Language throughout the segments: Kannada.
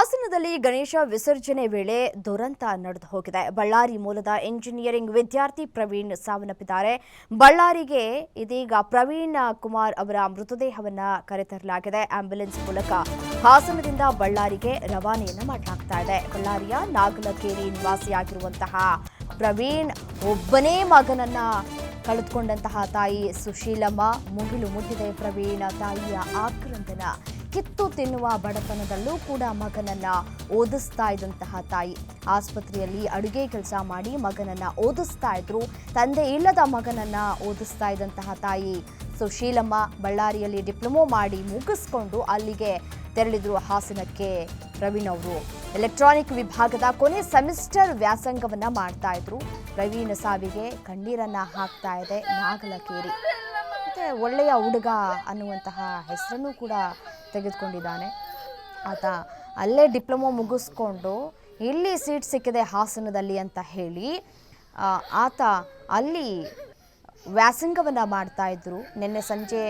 ಹಾಸನದಲ್ಲಿ ಗಣೇಶ ವಿಸರ್ಜನೆ ವೇಳೆ ದುರಂತ ನಡೆದು ಹೋಗಿದೆ. ಬಳ್ಳಾರಿ ಮೂಲದ ಇಂಜಿನಿಯರಿಂಗ್ ವಿದ್ಯಾರ್ಥಿ ಪ್ರವೀಣ್ ಸಾವನ್ನಪ್ಪಿದ್ದಾರೆ. ಬಳ್ಳಾರಿಗೆ ಇದೀಗ ಪ್ರವೀಣ್ ಕುಮಾರ್ ಅವರ ಮೃತದೇಹವನ್ನ ಕರೆತರಲಾಗಿದೆ. ಆಂಬ್ಯುಲೆನ್ಸ್ ಮೂಲಕ ಹಾಸನದಿಂದ ಬಳ್ಳಾರಿಗೆ ರವಾನೆಯನ್ನ ಮಾಡಲಾಗ್ತಾ ಇದೆ. ಬಳ್ಳಾರಿಯ ನಾಗಲಕೇರಿ ನಿವಾಸಿಯಾಗಿರುವಂತಹ ಪ್ರವೀಣ್ ಒಬ್ಬನೇ ಮಗನನ್ನ ಕಳೆದುಕೊಂಡಂತಹ ತಾಯಿ ಸುಶೀಲಮ್ಮ ಮುಗಿಲು ಮುಟ್ಟಿದೆ. ಪ್ರವೀಣ್ ತಾಯಿಯ ಆಕ್ರಂದನ. ಕಿತ್ತು ತಿನ್ನುವ ಬಡತನದಲ್ಲೂ ಕೂಡ ಮಗನನ್ನ ಓದಿಸ್ತಾ ಇದ್ದಂತಹ ತಾಯಿ ಆಸ್ಪತ್ರೆಯಲ್ಲಿ ಅಡುಗೆ ಕೆಲಸ ಮಾಡಿ ಮಗನನ್ನ ಓದಿಸ್ತಾ ಇದ್ರು. ತಂದೆ ಇಲ್ಲದ ಮಗನನ್ನ ಓದಿಸ್ತಾ ಇದ್ದಂತಹ ತಾಯಿ ಸುಶೀಲಮ್ಮ ಬಳ್ಳಾರಿಯಲ್ಲಿ ಡಿಪ್ಲೊಮೊ ಮಾಡಿ ಮುಗಿಸ್ಕೊಂಡು ಅಲ್ಲಿಗೆ ತೆರಳಿದ್ರು ಹಾಸನಕ್ಕೆ. ಪ್ರವೀಣ್ ಅವರು ಎಲೆಕ್ಟ್ರಾನಿಕ್ ವಿಭಾಗದ ಕೊನೆ ಸೆಮಿಸ್ಟರ್ ವ್ಯಾಸಂಗವನ್ನ ಮಾಡ್ತಾ ಇದ್ರು. ಪ್ರವೀಣ್ ಸಾವಿಗೆ ಕಣ್ಣೀರನ್ನ ಹಾಕ್ತಾ ಇದೆ ನಾಗಲಕೇರಿ. ಮತ್ತೆ ಒಳ್ಳೆಯ ಹುಡುಗ ಅನ್ನುವಂತಹ ಹೆಸರನ್ನು ಕೂಡ ತೆಗೆದುಕೊಂಡಿದ್ದಾನೆ. ಆತ ಅಲ್ಲೇ ಡಿಪ್ಲೊಮೊ ಮುಗಿಸ್ಕೊಂಡು ಇಲ್ಲಿ ಸೀಟ್ ಸಿಕ್ಕಿದೆ ಹಾಸನದಲ್ಲಿ ಅಂತ ಹೇಳಿ ಆತ ಅಲ್ಲಿ ವ್ಯಾಸಂಗವನ್ನು ಮಾಡ್ತಾ ಇದ್ರು. ನಿನ್ನೆ ಸಂಜೆ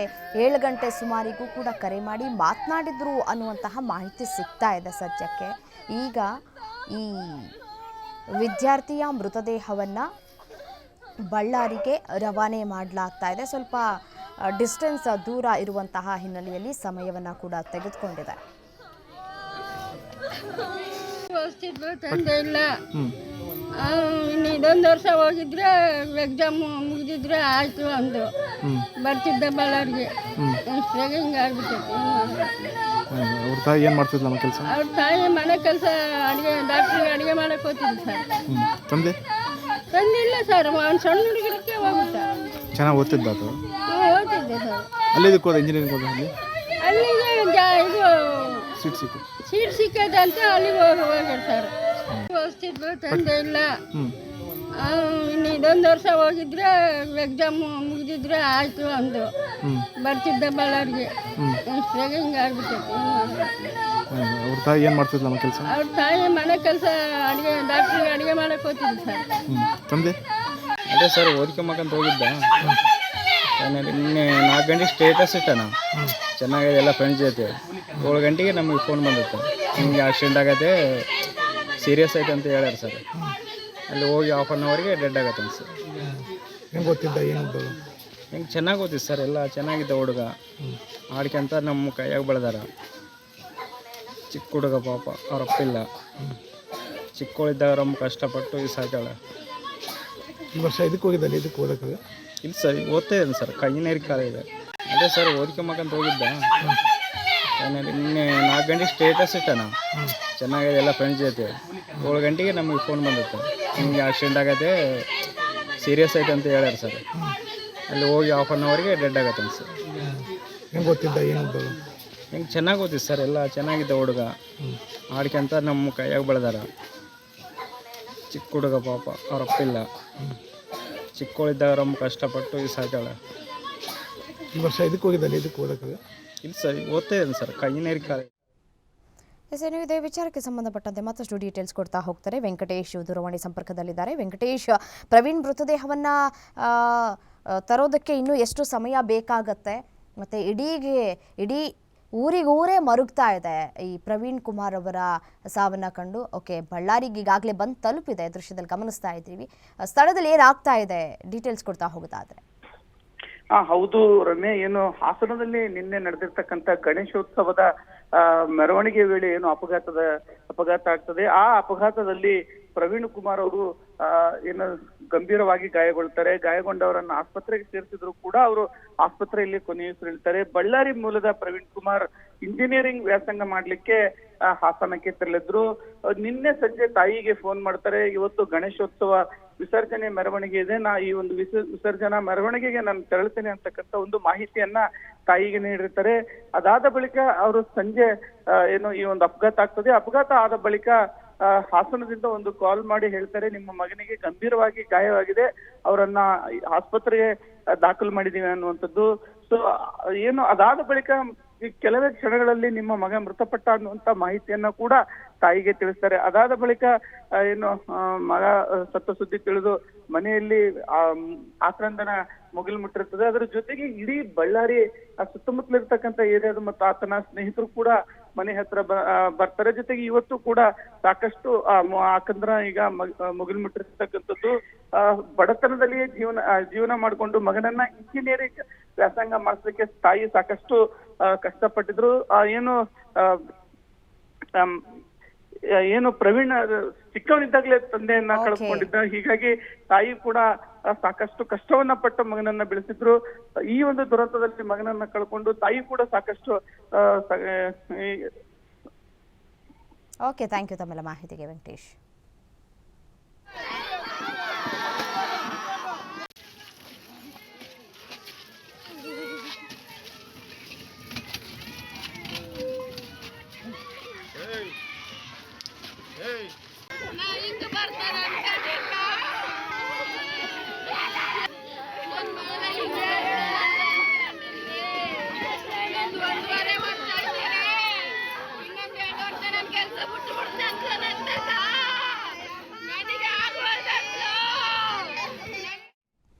7 ಗಂಟೆ ಸುಮಾರಿಗೂ ಕೂಡ ಕರೆ ಮಾಡಿ ಮಾತನಾಡಿದ್ರು ಅನ್ನುವಂತಹ ಮಾಹಿತಿ ಸಿಗ್ತಾ ಇದೆ ಸದ್ಯಕ್ಕೆ. ಈಗ ಈ ವಿದ್ಯಾರ್ಥಿಯ ಮೃತದೇಹವನ್ನು ಬಳ್ಳಾರಿಗೆ ರವಾನೆ ಮಾಡಲಾಗ್ತಾ ಇದೆ. ಸ್ವಲ್ಪ ಡಿಸ್ಟೆನ್ಸ್ ದೂರ ಇರುವಂತಹ ಹಿನ್ನೆಲೆಯಲ್ಲಿ ಸಮಯವನ್ನು ಕೂಡ ತೆಗೆದುಕೊಂಡಿದೆ. ತಂದೆ ಇಲ್ಲ, ಇನ್ನು ಇದೊಂದು ವರ್ಷ ಹೋಗಿದ್ರೆ ಎಕ್ಸಾಮ್ ಮುಗಿದಿದ್ರೆ ಆಯ್ತು ಅಂದು ಬರ್ತಿದ್ದೆ ಬಳ್ಳಾರಿಗೆ. ಹಿಂಗೆ ಆಗ್ಬಿಟ್ಟೈತಿ. ಅವ್ರ ತಾಯಿ ಏನು ಮಾಡ್ತಿದ್ಲ ನಮ್ಮ ಕೆಲಸ? ಅವ್ರ ತಾಯಿ ಮನೆ ಕೆಲಸ ಅಡುಗೆ ಡಾಕ್ಟ್ರಿಗೆ ಅಡುಗೆ ಮಾಡಕ್ಕೆ ಹೋಗ್ತಿದ್ದೆ ಸರ್. ತಂದೆ ತಂದಿಲ್ಲ ಸರ್, ಒಂದು ಸಣ್ಣ ಹುಡುಗರಿಗೆ ಹೋಗುತ್ತೆ. ಚೆನ್ನಾಗಿ ಓದ್ತಿದ್ದ ಅದು? ಓದ್ತಿದ್ದೆ ಸರ್. ಅಲ್ಲಿದ್ದಕ್ಕೆ ಹೋದ ಇಂಜಿನಿಯರಿಂಗ್ ಹೋದ? ಅಲ್ಲಿಗೆ ಇದು ಸೀಟ್ ಸಿಕ್ಕದೆ ಅಂತ ಅಲ್ಲಿಗೆ ಹೋಗ್ಯಾರ ಸರ್. ಓದ್ತಿದ್ಲು, ತಂದೆ ಇಲ್ಲ, ಇನ್ನು ಇದೊಂದು ವರ್ಷ ಹೋಗಿದ್ರೆ ಎಕ್ಸಾಮ್ ಮುಗಿದಿದ್ರೆ ಆಯ್ತು ಅಂದು ಬರ್ತಿದ್ದೆ ಬಳ್ಳಾರಿಗೆ. ಹಿಂಗೆ ಆಗ್ಬಿಟ್ಟೈತಿ. ಅವ್ರ ತಾಯಿ ಏನು ಮಾಡ್ತಿದ್ಲ ನಮ್ಮ ಕೆಲಸ? ಅವ್ರ ತಾಯಿ ಮನೆ ಕೆಲಸ ಅಡುಗೆ ಡಾಕ್ಟ್ರಿಗೆ ಅಡುಗೆ ಮಾಡಕ್ಕೆ ಹೋಗ್ತಿದ್ದೆ ಸರ್. ತಂದೆ? ಅದೇ ಸರ್ ಓದ್ಕೊಂಬಕ್ಕಂತ ಹೋಗಿದ್ದ. ನಿನ್ನೆ 4 ಗಂಟೆಗೆ ಸ್ಟೇಟಸ್ ಇಟ್ಟಾನ, ಚೆನ್ನಾಗಿದೆ ಎಲ್ಲ ಫ್ರೆಂಡ್ಸ್ ಜೊತೆ. 7 ಗಂಟೆಗೆ ನಮಗೆ ಫೋನ್ ಬಂದಿತ್ತು, ಹಿಂಗೆ ಆಕ್ಸಿಡೆಂಟ್ ಆಗತ್ತೆ, ಸೀರಿಯಸ್ ಐತೆ ಅಂತ ಹೇಳ್ಯಾರ ಸರ್. ಅಲ್ಲಿ ಹೋಗಿ 1/2 ಅವರ್ಗೆ ಡೆಡ್ ಆಗತ್ತೆ ಸರ್. ಹೆಂಗೆ ಗೊತ್ತಿದ್ದ? ಏನು ಹೆಂಗೆ ಚೆನ್ನಾಗಿ ಓದಿತ್ತು ಸರ್, ಎಲ್ಲ ಚೆನ್ನಾಗಿದ್ದ ಹುಡುಗ. ಆಡ್ಕೊಂತ ನಮ್ಮ ಕೈಯಾಗ ಬೆಳೆದಾರ. ಚಿಕ್ಕ ಹುಡುಗ ಪಾಪ, ಅವ್ರ ಅಪ್ಪಿಲ್ಲ. ಚಿಕ್ಕವಳಿದ್ದಾಗ ನಮ್ಮ ಕಷ್ಟಪಟ್ಟು ಈ ಸಾಕಾಳ. ಈ ವರ್ಷ ಇದಕ್ಕೆ ಹೋಗಿದ್ದಲ್ಲಿ? ಇದಕ್ಕೆ ಓದಕ್ಕೆ ಇಲ್ಲ ಸರ್, ಓದ್ತಾ ಇದ್ದೀನಿ ಸರ್, ಕೈನೇರಿ ಕಾಲ ಇದೆ. ಅದೇ ಸರ್ ಓದ್ಕೊಂಬಕ್ಕಂತ ಹೋಗಿದ್ದ. ನಿನ್ನೆ 4 ಗಂಟೆಗೆ ಸ್ಟೇಟಸ್ ಇಟ್ಟಾನ, ಚೆನ್ನಾಗಿದೆ ಎಲ್ಲ ಫ್ರೆಂಡ್ಸ್ ಜೊತೆ. 7 ಗಂಟೆಗೆ ನಮಗೆ ಫೋನ್ ಬಂದಿತ್ತು, ಹಿಂಗೆ ಆಕ್ಸಿಡೆಂಟ್ ಆಗತ್ತೆ, ಸೀರಿಯಸ್ ಐತೆ ಅಂತ ಹೇಳ್ಯಾರ ಸರ್. ಅಲ್ಲಿ ಹೋಗಿ 1/2 ಅವರ್ಗೆ ಡೆಡ್ ಆಗತ್ತೆ ಸರ್. ಹೆಂಗೆ ಗೊತ್ತಿದ್ದ? ಏನು ಹೆಂಗೆ ಚೆನ್ನಾಗಿ ಓದಿತ್ತು ಸರ್, ಎಲ್ಲ ಚೆನ್ನಾಗಿದ್ದ ಹುಡುಗ. ಆಡ್ಕೊಂತ ನಮ್ಮ ಕೈಯಾಗ ಬೆಳೆದಾರ. ಚಿಕ್ಕ ಹುಡುಗ ಪಾಪ, ಅವ್ರ ಅಪ್ಪಿಲ್ಲ. ಚಿಕ್ಕವಳಿದ್ದಾಗ ನಮ್ಮ ಕಷ್ಟಪಟ್ಟು ಈ ಸಾಕಾಳ. ಈ ವರ್ಷ ಇದಕ್ಕೆ ಹೋಗಿದ್ದಲ್ಲಿ? ಇದಕ್ಕೆ ಓದಕ್ಕೆ ಇಲ್ಲ ಸರ್, ಓದ್ತಾ ಇದ್ದೀನಿ ಸರ್, ಕೈನೇರಿ ಕಾಲ. ನೀವು ಇದೇ ವಿಚಾರಕ್ಕೆ ಸಂಬಂಧಪಟ್ಟಂತೆ ಮತ್ತಷ್ಟು ಡೀಟೇಲ್ಸ್ ಕೊಡ್ತಾ ಹೋಗ್ತಾರೆ. ವೆಂಕಟೇಶ್ ದೂರವಾಣಿ ಸಂಪರ್ಕದಲ್ಲಿದ್ದಾರೆ. ವೆಂಕಟೇಶ್, ಪ್ರವೀಣ್ ಮೃತದೇಹವನ್ನು ತರೋದಕ್ಕೆ ಇನ್ನೂ ಎಷ್ಟು ಸಮಯ ಬೇಕಾಗತ್ತೆ? ಮತ್ತು ಇಡೀ ಊರಿಗೂರೇ ಮರುಗ್ತಾ ಇದೆ ಈ ಪ್ರವೀಣ್ ಕುಮಾರ್ ಅವರ ಸಾವನ್ನ ಕಂಡು. ಬಳ್ಳಾರಿಗೆ ಈಗಾಗಲೇ ಬಂದು ತಲುಪಿದೆ, ದೃಶ್ಯದಲ್ಲಿ ಗಮನಿಸ್ತಾ ಇದ್ದೀವಿ. ಸ್ಥಳದಲ್ಲಿ ಏನಾಗ್ತಾ ಇದೆ ಡೀಟೇಲ್ಸ್ ಕೊಡ್ತಾ ಹೋಗೋದಾದ್ರೆ? ಹೌದು ರಮ್ಯ, ಏನು ಹಾಸನದಲ್ಲಿ ನಿನ್ನೆ ನಡೆದಿರ್ತಕ್ಕಂಥ ಗಣೇಶೋತ್ಸವದ ಮೆರವಣಿಗೆ ವೇಳೆ ಏನು ಅಪಘಾತ ಆಗ್ತದೆ. ಆ ಅಪಘಾತದಲ್ಲಿ ಪ್ರವೀಣ್ ಕುಮಾರ್ ಅವರು ಏನು ಗಂಭೀರವಾಗಿ ಗಾಯಗೊಳ್ತಾರೆ. ಗಾಯಗೊಂಡವರನ್ನ ಆಸ್ಪತ್ರೆಗೆ ಸೇರಿಸಿದ್ರು ಕೂಡ ಅವರು ಆಸ್ಪತ್ರೆಯಲ್ಲಿ ಕೊನೆಯುಸಿರೆಳ್ತಾರೆ. ಬಳ್ಳಾರಿ ಮೂಲದ ಪ್ರವೀಣ್ ಕುಮಾರ್ ಇಂಜಿನಿಯರಿಂಗ್ ವ್ಯಾಸಂಗ ಮಾಡ್ಲಿಕ್ಕೆ ಹಾಸನಕ್ಕೆ ತೆರಳಿದ್ರು. ನಿನ್ನೆ ಸಂಜೆ ತಾಯಿಗೆ ಫೋನ್ ಮಾಡ್ತಾರೆ, ಇವತ್ತು ಗಣೇಶೋತ್ಸವ ವಿಸರ್ಜನೆ ಮೆರವಣಿಗೆ ಇದೆ, ನಾ ಈ ಒಂದು ವಿಸರ್ಜನಾ ಮೆರವಣಿಗೆಗೆ ನಾನು ತೆರಳುತ್ತೇನೆ ಅಂತಕ್ಕಂಥ ಒಂದು ಮಾಹಿತಿಯನ್ನ ತಾಯಿಗೆ ನೀಡಿರ್ತಾರೆ. ಅದಾದ ಬಳಿಕ ಅವರು ಸಂಜೆ ಏನು ಈ ಒಂದು ಅಪಘಾತ ಆಗ್ತದೆ. ಅಪಘಾತ ಆದ ಬಳಿಕ ಹಾಸನದಿಂದ ಒಂದು ಕಾಲ್ ಮಾಡಿ ಹೇಳ್ತಾರೆ, ನಿಮ್ಮ ಮಗನಿಗೆ ಗಂಭೀರವಾಗಿ ಗಾಯವಾಗಿದೆ, ಅವರನ್ನ ಆಸ್ಪತ್ರೆಗೆ ದಾಖಲು ಮಾಡಿದೀವಿ ಅನ್ನುವಂಥದ್ದು. ಸೊ ಏನು ಅದಾದ ಬಳಿಕ ಕೆಲವೇ ಕ್ಷಣಗಳಲ್ಲಿ ನಿಮ್ಮ ಮಗ ಮೃತಪಟ್ಟ ಅನ್ನುವಂತ ಮಾಹಿತಿಯನ್ನ ಕೂಡ ತಾಯಿಗೆ ತಿಳಿಸ್ತಾರೆ. ಅದಾದ ಬಳಿಕ ಏನು ಮಗ ಸತ್ತ ಸುದ್ದಿ ತಿಳಿದು ಮನೆಯಲ್ಲಿ ಆಕ್ರಂದನ ಮುಗಿಲು ಮುಟ್ಟಿರ್ತದೆ. ಅದರ ಜೊತೆಗೆ ಇಡೀ ಬಳ್ಳಾರಿ ಸುತ್ತಮುತ್ತಲಿರ್ತಕ್ಕಂಥ ಏರಿಯಾದ ಮತ್ತು ಆತನ ಸ್ನೇಹಿತರು ಕೂಡ ಮನೆ ಹತ್ರ ಬರ್ತಾರೆ. ಜೊತೆಗೆ ಇವತ್ತು ಕೂಡ ಸಾಕಷ್ಟು ಯಾಕಂದ್ರ ಈಗ ಮುಗಿಲು ಮುಟ್ಟಿರ್ತಕ್ಕಂಥದ್ದು ಬಡತನದಲ್ಲಿಯೇ ಜೀವನ ಮಾಡಿಕೊಂಡು ಮಗನನ್ನ ಇಂಜಿನಿಯರಿಂಗ್ ವ್ಯಾಸಂಗ ಮಾಡಿಸ್ಲಿಕ್ಕೆ ತಾಯಿ ಸಾಕಷ್ಟು ಕಷ್ಟಪಟ್ಟಿದ್ರು. ಏನು ಪ್ರವೀಣ್ ಚಿಕ್ಕವನಿದ್ದಾಗಲೇ ತಂದೆಯನ್ನ ಕಳ್ಕೊಂಡಿದ್ದ. ಹೀಗಾಗಿ ತಾಯಿ ಕೂಡ ಸಾಕಷ್ಟು ಕಷ್ಟವನ್ನ ಪಟ್ಟು ಮಗನನ್ನ ಬೆಳೆಸಿದ್ರು. ಈ ಒಂದು ದುರಂತದಲ್ಲಿ ಮಗನನ್ನ ಕಳ್ಕೊಂಡು ತಾಯಿ ಕೂಡ ಸಾಕಷ್ಟು ಓಕೆ, ಥ್ಯಾಂಕ್ ಯು ತಮ್ಮೆಲ್ಲ ಮಾಹಿತಿಗೆ ವೆಂಕಟೇಶ್. ಕೆಲಸ ಬಿಟ್ಟು